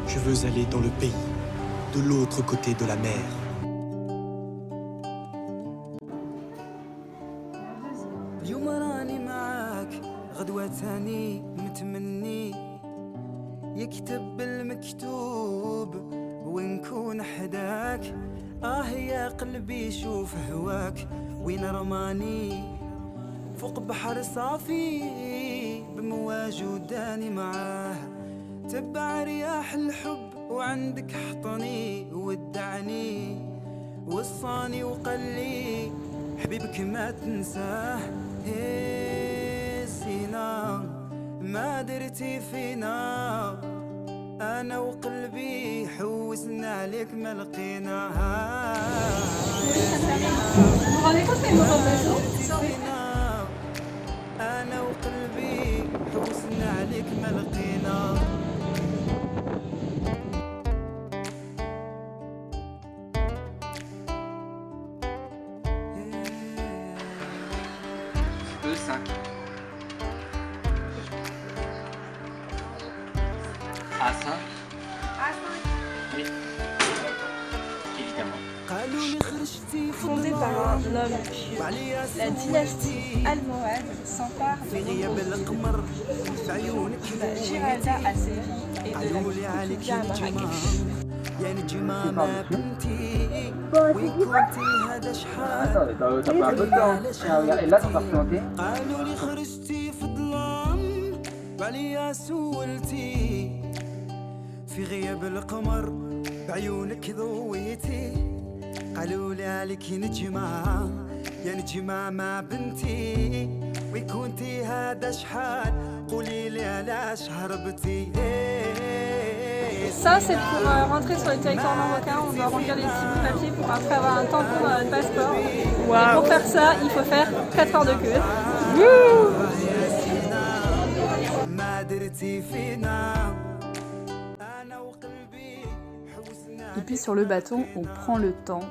Je veux aller dans le pays, de l'autre côté de la mer. اليوم راني معاك غدوة تاني متمني يكتب المكتوب ونكون حداك يا قلبي شوف هواك وين رماني فوق بحر صافي بمواج وداني معاه تبع رياح الحب وعندك حطني ودعني وصاني وقلي حبيبك ما تنساه سينا ما درتي فينا انا وقلبي حوسنا عليك ما لقيناها انا وقلبي حوسنا عليك ما لقينا E5. A5. Oui. Évidemment. Fondée par un homme pur, la dynastie almohade s'empare de Giralda à Séville et de la Koutoubia à Marrakech. Attends, t'as pas un peu de temps. Et là, tu vas replanter. قالوا لي خرجتي في ظلام وعليا سولتي في غياب القمر بعيونك ضويتي قالوا لي عليك نجمة يا نجمة مع بنتي وكنتي هذا شحال قولي لي علاش هربتي Ça, c'est pour rentrer sur le territoire marocain. On doit remplir les 6 bouts de papier pour après avoir un tampon dans notre passeport. Et pour faire ça, il faut faire 4 heures de queue. Et puis sur le bateau, on prend le temps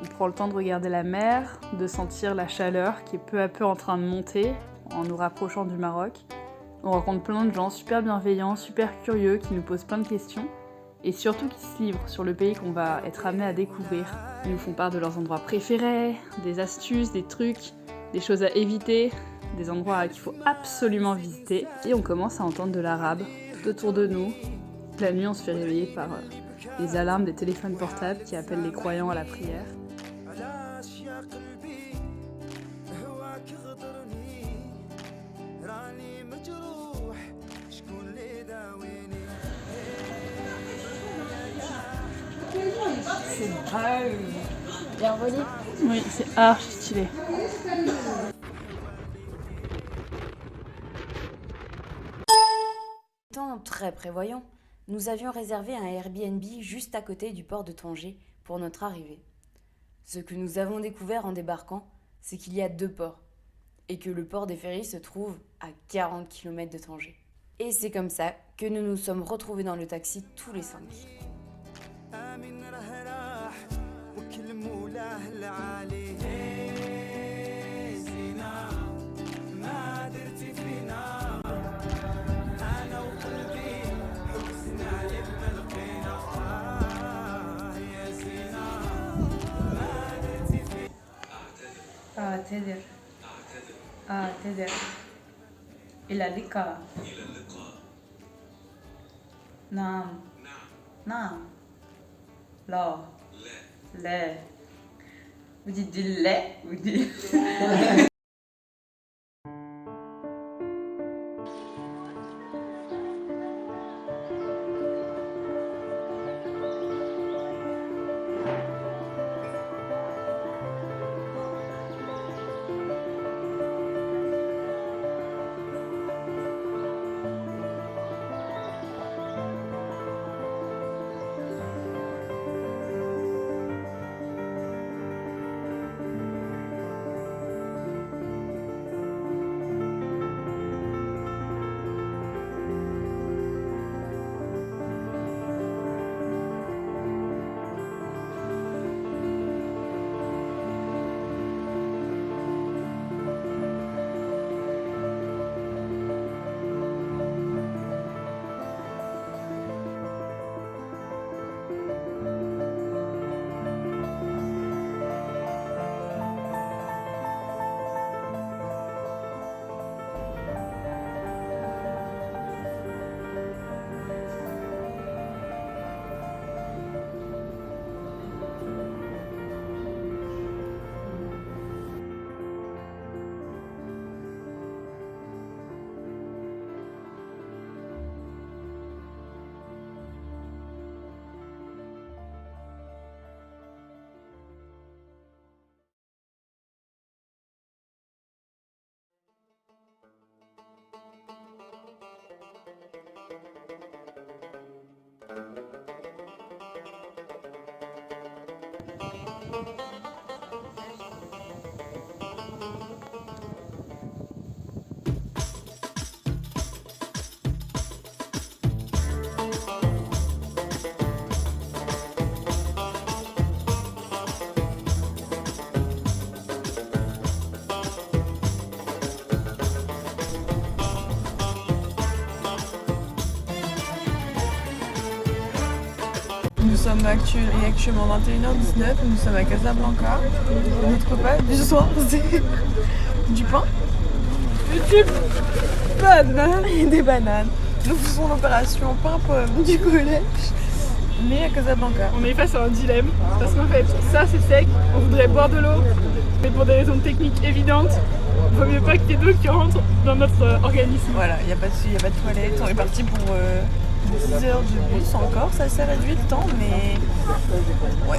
de regarder la mer, de sentir la chaleur qui est peu à peu en train de monter en nous rapprochant du Maroc. On rencontre plein de gens super bienveillants, super curieux, qui nous posent plein de questions et surtout qui se livrent sur le pays qu'on va être amené à découvrir. Ils nous font part de leurs endroits préférés, des astuces, des trucs, des choses à éviter, des endroits qu'il faut absolument visiter. Et on commence à entendre de l'arabe tout autour de nous. La nuit, on se fait réveiller par les alarmes des téléphones portables qui appellent les croyants à la prière. C'est bien relié. Oui, c'est archi stylé. Étant très prévoyant, nous avions réservé un Airbnb juste à côté du port de Tanger pour notre arrivée. Ce que nous avons découvert en débarquant, c'est qu'il y a 2 ports et que le port des ferries se trouve à 40 km de Tanger. Et c'est comme ça que nous nous sommes retrouvés dans le taxi tous les 5. أعتذر إلى اللقاء. نعم نعم لا لا. Vous dites du lait, vous dites... Nous sommes actuellement 21h19 et nous sommes à Casablanca. Notre repas du soir, c'est du pain, des bananes. Nous faisons l'opération pain-pomme du collège, mais à Casablanca. On est face à un dilemme, parce qu'en fait, ça c'est sec, on voudrait boire de l'eau, mais pour des raisons techniques évidentes, il vaut mieux pas qu'il y ait d'eau qui rentre dans notre organisme. Voilà, il n'y a pas de toilette. On est parti pour 10 heures de bus encore. Ça s'est réduit le temps, mais ouais.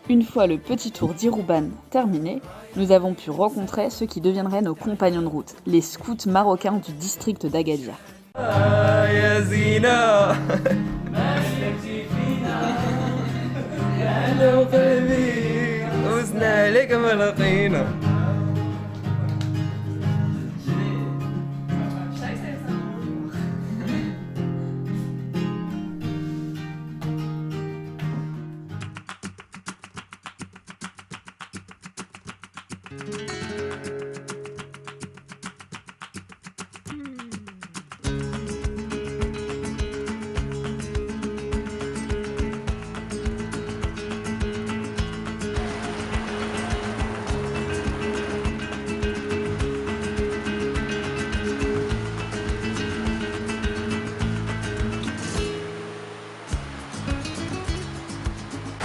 Une fois le petit tour d'Irouban terminé, nous avons pu rencontrer ceux qui deviendraient nos compagnons de route, les scouts marocains du district d'Agadir.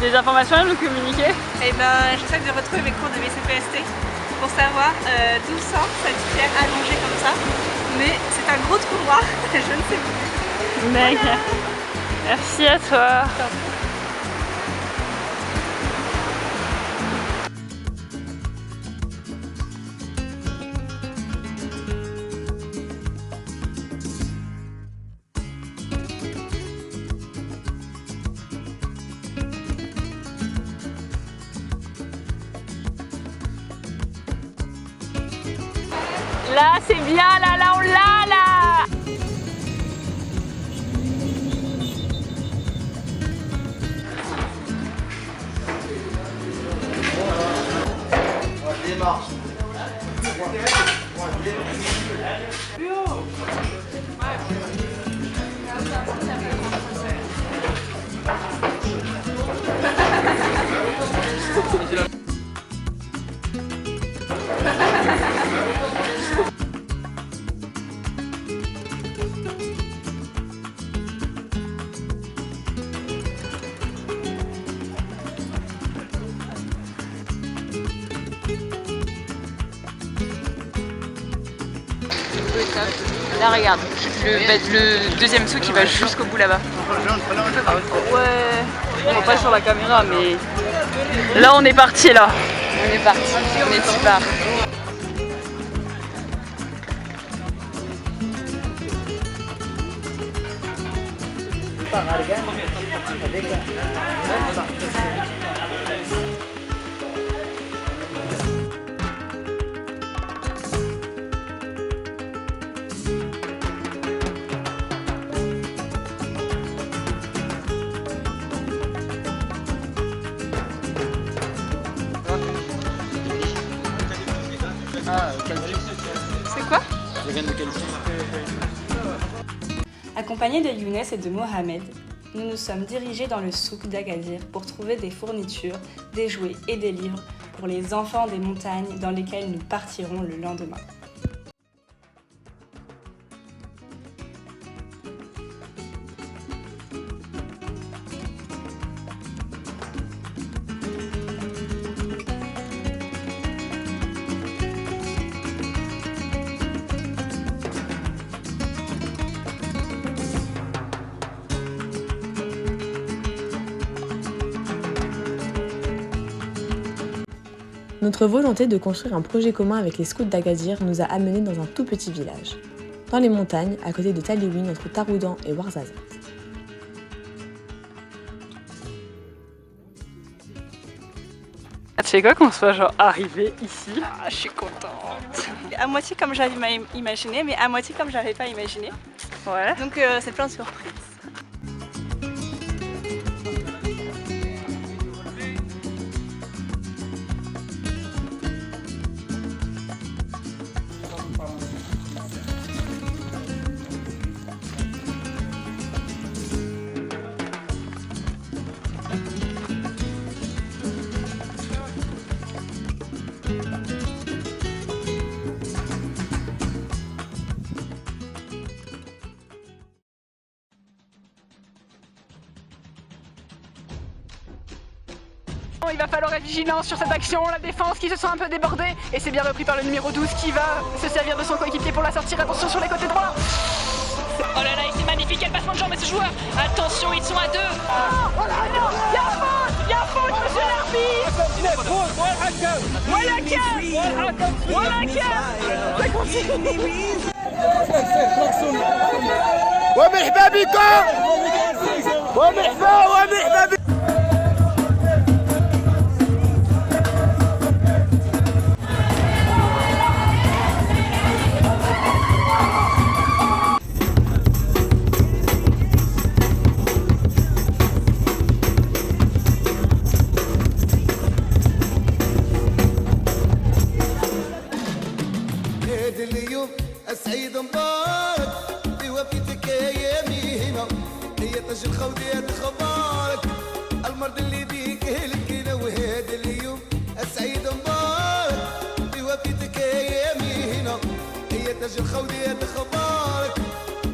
Des informations à nous communiquer? Eh ben, j'essaie de retrouver mes cours de BCPST pour savoir d'où sort cette pierre allongée comme ça. Mais c'est un gros trou noir, je ne sais plus. Mec, voilà. Merci à toi. Là, c'est bien, là, on l'a, là. Là regarde, le deuxième saut qui va jusqu'au bout là-bas. Ouais, on voit pas sur la caméra mais... Là on est parti là. On est parti, on est y part. C'est quoi? Accompagnés de Younes et de Mohamed, nous nous sommes dirigés dans le souk d'Agadir pour trouver des fournitures, des jouets et des livres pour les enfants des montagnes dans lesquelles nous partirons le lendemain. Notre volonté de construire un projet commun avec les scouts d'Agadir nous a amenés dans un tout petit village, dans les montagnes, à côté de Taliwin, entre Taroudan et Ouarzazate. Tu sais quoi qu'on soit genre arrivé ici? Ah, je suis contente. À moitié comme j'avais imaginé, mais à moitié comme j'avais pas imaginé. Ouais. Donc c'est plein de surprises. Il va falloir être vigilant sur cette action, la défense qui se sent un peu débordée et c'est bien repris par le numéro 12 qui va se servir de son coéquipier pour la sortir. Attention sur les côtés droits. Oh là là, c'est magnifique, quel passement de jambes, ce joueur. Attention, ils sont à deux. Oh là là, il y a faute, monsieur l'arbitre. Ça continue. ومرحبا بكم ومرحبا بكم. اليوم السعيد مبارك في وفيتك يا مينا هي طج الخودية خبارك المرض اللي بيك هلكنا وهذا اليوم السعيد مبارك في وفيتك يا مينا هي طج الخودية خبارك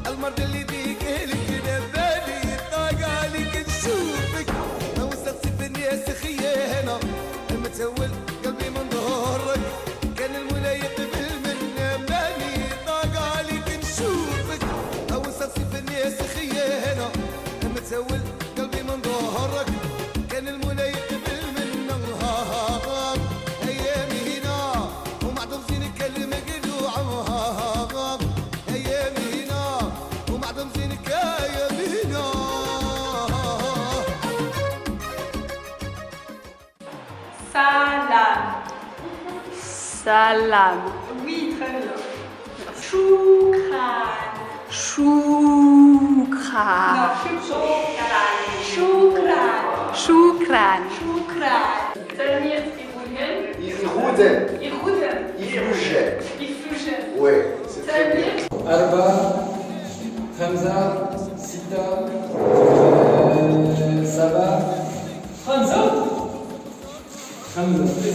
المرض اللي بيك هلكنا بالي طاق عليك نشوفك ما وصلت في الناس خيانة متهول قلبي من ظهرك كان الملايق متسول قلبي من ظهرك كان المولى يقبل من نهار ايامي هنا ومعدوم زينك المقلوع ايامي هنا ومعدوم زينك ايامي هنا. Salam. Salam. Oui, très bien. Choukran. Choukran. Non, choukran. Choukran. Choukran. Samir Irougen. يفلوجن Irougen. يفلوجن Iflougen. وي سي Samir. أربعة خمسة ستة سبعة خمسة.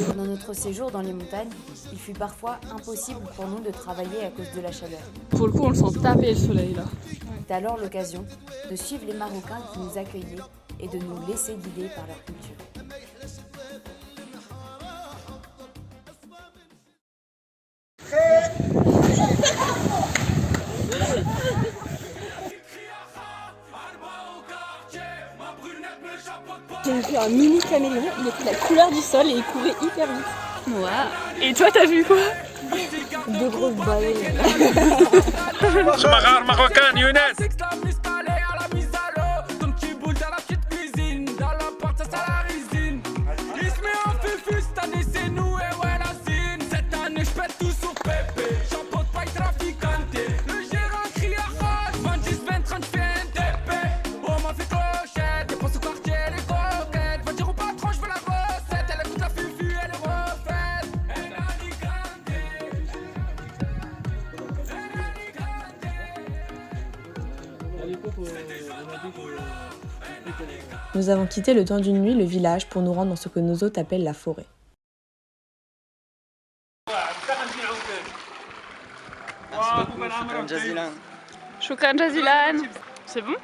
Pendant notre séjour dans les montagnes, il fut parfois impossible pour nous de travailler à cause de la chaleur. Pour le coup, on le sent taper le soleil là. C'était alors l'occasion de suivre les Marocains qui nous accueillaient et de nous laisser guider par leur culture. J'ai vu un mini caméléon, il était de la couleur du sol et il courait hyper vite. Waouh. Et toi, t'as vu quoi? Deux grosses baleines. شمغار marocain, Younes. Nous avons quitté le temps d'une nuit le village pour nous rendre dans ce que nos hôtes appellent la forêt. Choukran Jazilan. C'est bon?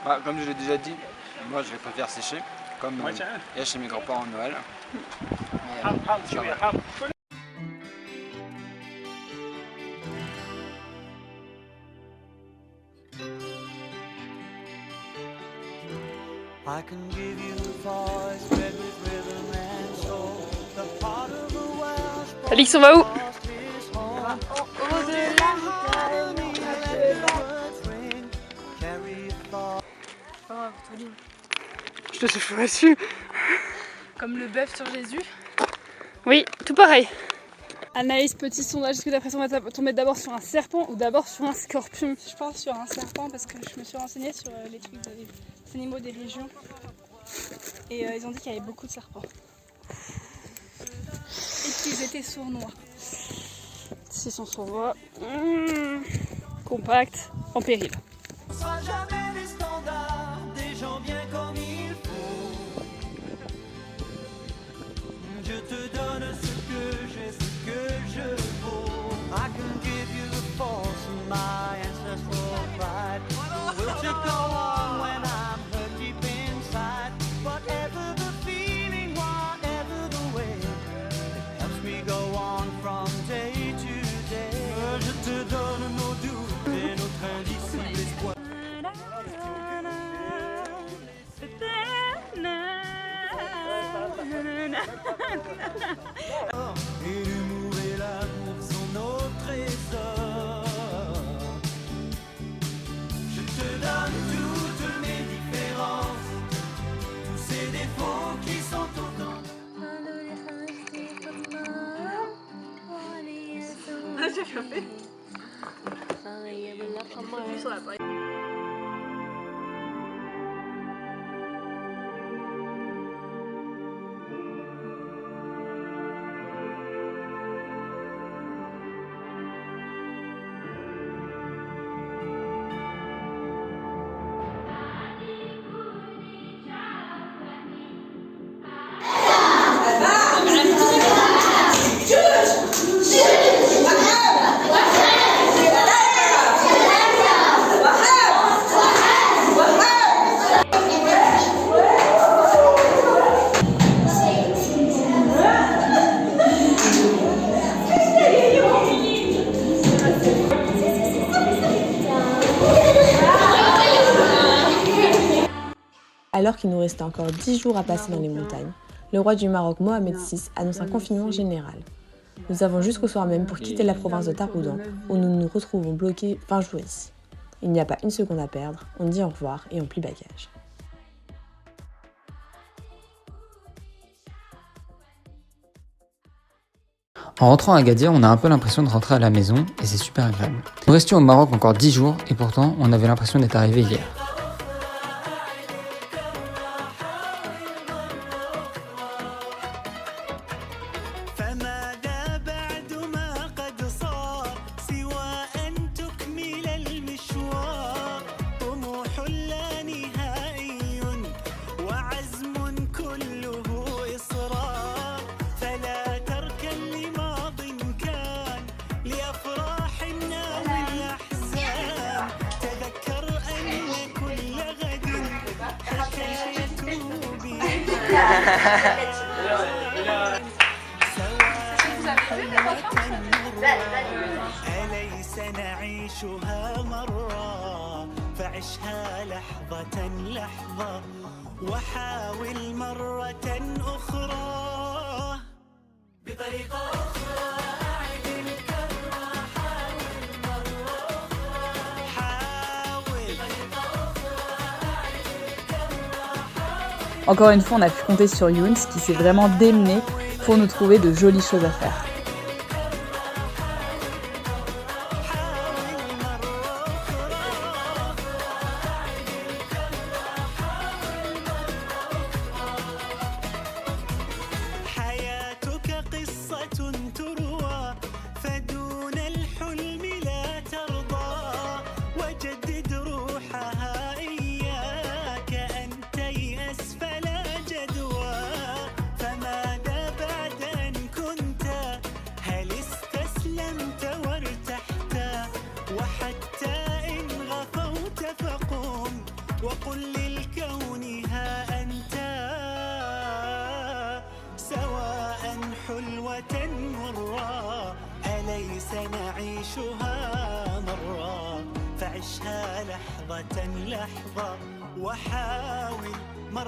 Bah, comme je l'ai déjà dit, moi je vais préférer sécher, comme il y a chez mes grands-parents en Noël. Alix, on va où? Je te souffle dessus. Comme le bœuf sur Jésus. Oui, tout pareil. Anaïs, petit sondage, est-ce que t'as l'impression de tomber d'abord sur un serpent ou d'abord sur un scorpion? Je pense sur un serpent parce que je me suis renseignée sur les trucs des animaux des régions. Et ils ont dit qu'il y avait beaucoup de serpents. Et qu'ils étaient sournois. S'ils sont sournois. Compact, en péril. On sera jamais des standards, des gens bien comme il faut. Je te donne ce que j'ai, ce que je vaux. I can give you the force of my ancestral pride. Will to go on when I'm hurt deep inside. Whatever the feeling, whatever the way, it helps me go on from day to day. Je te donne nos doutes et notre indicible espoir. Et l'humour et l'amour sont nos trésors. Je te donne toutes mes différences, tous ces défauts qui sont autant. J'ai fait. Sur la paille. Alors qu'il nous restait encore 10 jours à passer dans les montagnes, le roi du Maroc Mohamed VI annonce un confinement général. Nous avons jusqu'au soir même pour quitter la province de Taroudan, où nous nous retrouvons bloqués 20 jours ici. Il n'y a pas une seconde à perdre, on dit au revoir et on plie bagage. En rentrant à Agadir, on a un peu l'impression de rentrer à la maison et c'est super agréable. Nous restions au Maroc encore 10 jours et pourtant on avait l'impression d'être arrivé hier. أليس نعيشها مرة فعشها لحظة لحظة وحاول مرة أخرى بطريقة أخرى أعد الكرة حاول مرة أخرى حاول بطريقة أخرى أعد الكرة. Encore une fois, on a pu compter sur Younes qui s'est vraiment démené pour nous trouver de jolies choses à faire. وقل للكون ها أنت سواء حلوة مرة أليس نعيشها مرة فعشها لحظة لحظة وحاول مرة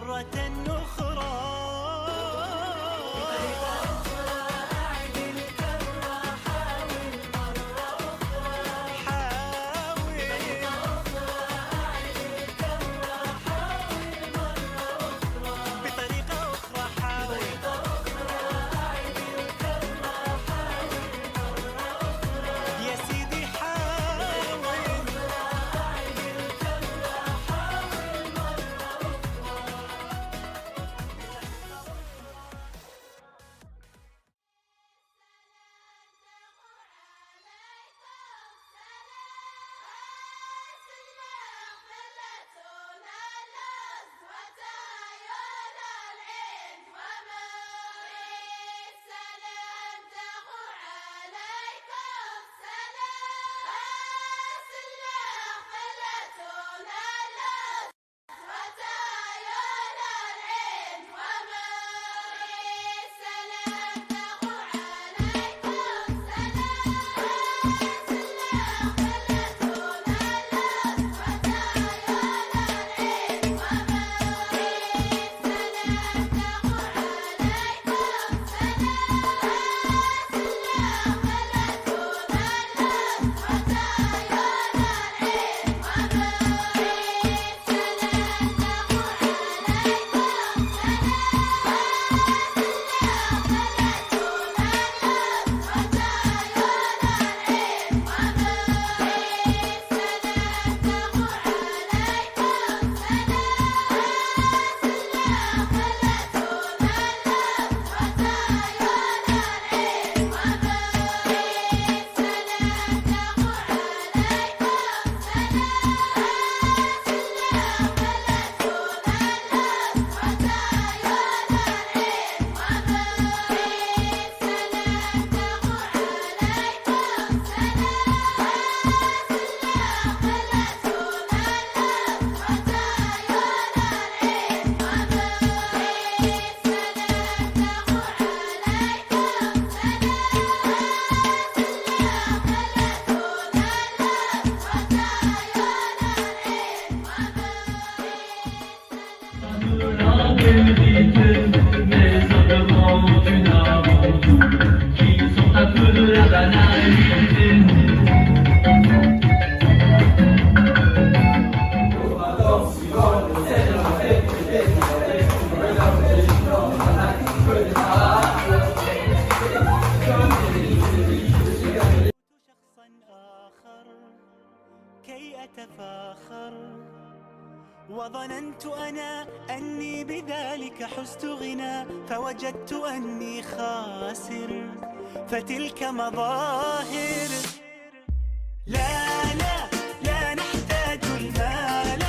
وظننت أنا أني بذلك حزت غنى فوجدت أني خاسر فتلك مظاهر لا لا لا نحتاج المال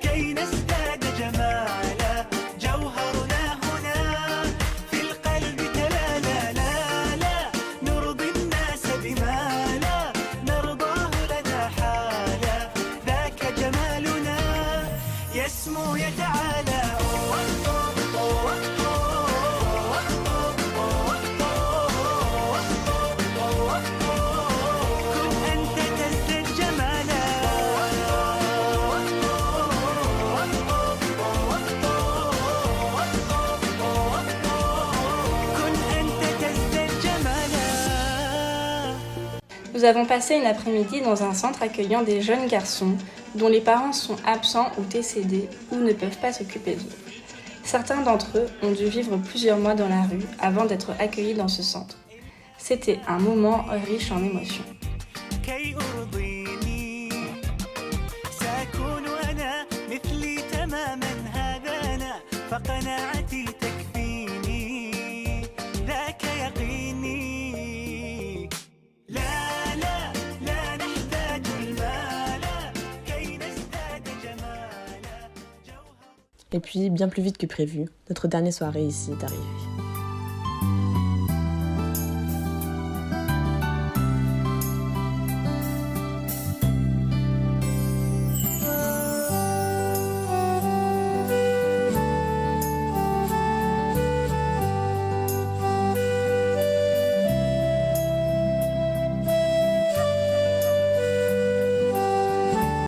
كي نزداد جمالا جوهرنا هنا في القلب تلالا لا لا نرضي الناس بما لا نرضاه لنا حالا ذاك جمالنا يسمو يتعالى Nous avons passé une après-midi dans un centre accueillant des jeunes garçons dont les parents sont absents ou décédés ou ne peuvent pas s'occuper d'eux. Certains d'entre eux ont dû vivre plusieurs mois dans la rue avant d'être accueillis dans ce centre. C'était un moment riche en émotions. Et puis, bien plus vite que prévu, notre dernière soirée ici est arrivée.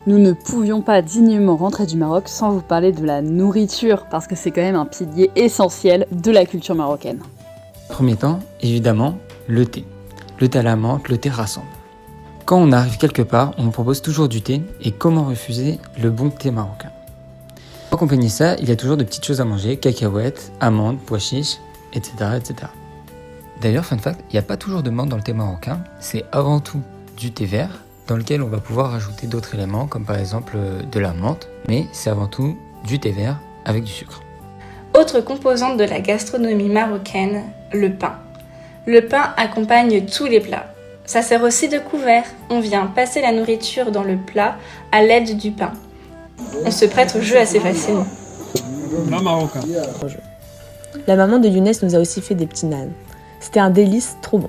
Nous ne pouvions pas dignement rentrer du Maroc sans vous parler de la nourriture, parce que c'est quand même un pilier essentiel de la culture marocaine. Premier temps, évidemment, le thé. Le thé à la menthe, le thé rassemble. Quand on arrive quelque part, on propose toujours du thé, et comment refuser le bon thé marocain? Pour accompagner ça, il y a toujours de petites choses à manger, cacahuètes, amandes, pois chiches, etc. etc. D'ailleurs, fun fact, il n'y a pas toujours de menthe dans le thé marocain, c'est avant tout du thé vert, dans lequel on va pouvoir rajouter d'autres éléments, comme par exemple de la menthe, mais c'est avant tout du thé vert avec du sucre. Autre composante de la gastronomie marocaine, le pain. Le pain accompagne tous les plats. Ça sert aussi de couvert. On vient passer la nourriture dans le plat à l'aide du pain. On se prête au jeu assez facilement. Marocain. La maman de Younes nous a aussi fait des petits naans. C'était un délice trop bon.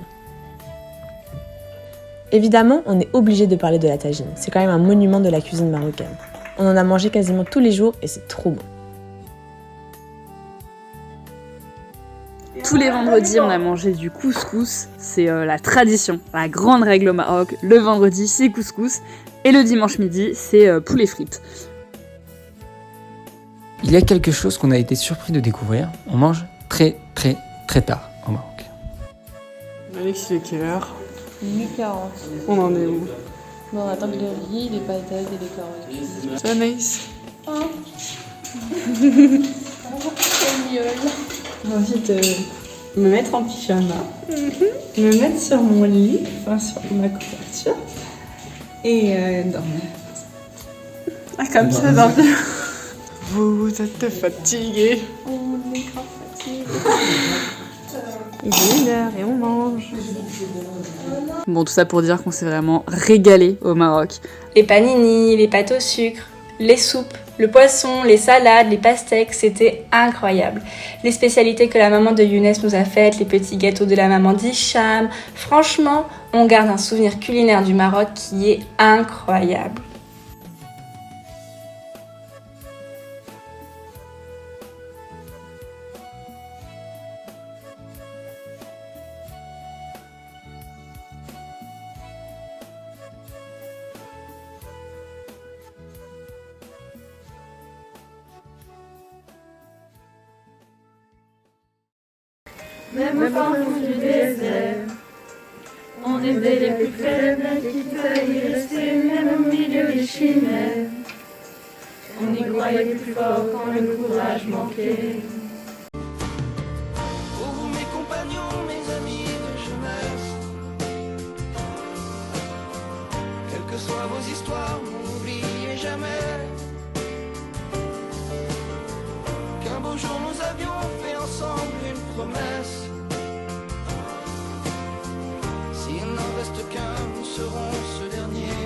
Évidemment, on est obligé de parler de la tagine. C'est quand même un monument de la cuisine marocaine. On en a mangé quasiment tous les jours et c'est trop bon. Tous les vendredis, on a mangé du couscous. C'est la tradition, la grande règle au Maroc. Le vendredi, c'est couscous. Et le dimanche midi, c'est poulet frites. Il y a quelque chose qu'on a été surpris de découvrir. On mange très tard au Maroc. Alex, il est quelle heure? 12h40. On en est où? Bon, on attend le riz, les patates et les carottes. Ça va, Naïs? J'ai envie de me mettre en pyjama, me mettre sur mon lit, enfin sur ma couverture, et dormir. Ah, comme ça, dormir. Vous êtes fatigué. On est grave fatigué. Il est 1h et on mange. Bon, tout ça pour dire qu'on s'est vraiment régalé au Maroc. Les panini, les pâtes au sucre, les soupes, le poisson, les salades, les pastèques, c'était incroyable. Les spécialités que la maman de Younes nous a faites, les petits gâteaux de la maman d'Hicham, franchement, on garde un souvenir culinaire du Maroc qui est incroyable. Même au fond du désert, on était les plus faibles, quitte à y rester, même au milieu des chimères. On y croyait plus fort quand le courage manquait. Pour vous mes compagnons, mes amis de jeunesse, quelles que soient vos histoires, n'oubliez jamais qu'un beau jour nous avions fait ensemble une promesse. S'il n'en reste qu'un, nous serons ce dernier.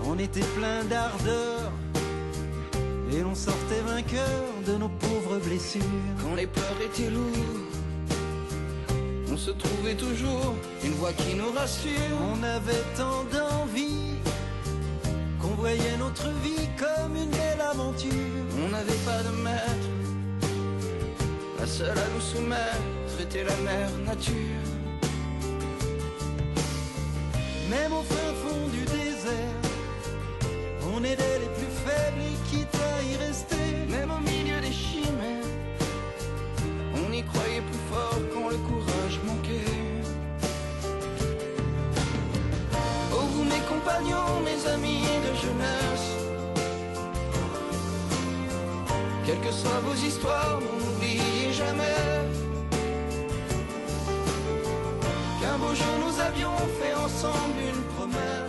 On était plein d'ardeur et l'on sortait vainqueur de nos pauvres blessures. Quand les peurs étaient lourdes, on se trouvait toujours une voix qui nous rassure. On avait tant d'envie qu'on voyait notre vie comme une belle aventure. On n'avait pas de maître, la seule à nous soumettre était la mère nature. Même au fin fond du désert, on aidait les plus faibles et quitte à y rester. Même au milieu des chimères, on y croyait plus fort quand le courage manquait. Oh vous mes compagnons, mes amis de jeunesse, quelles que soient vos histoires, n'oubliez jamais qu'un beau jour nous avions fait ensemble une promesse.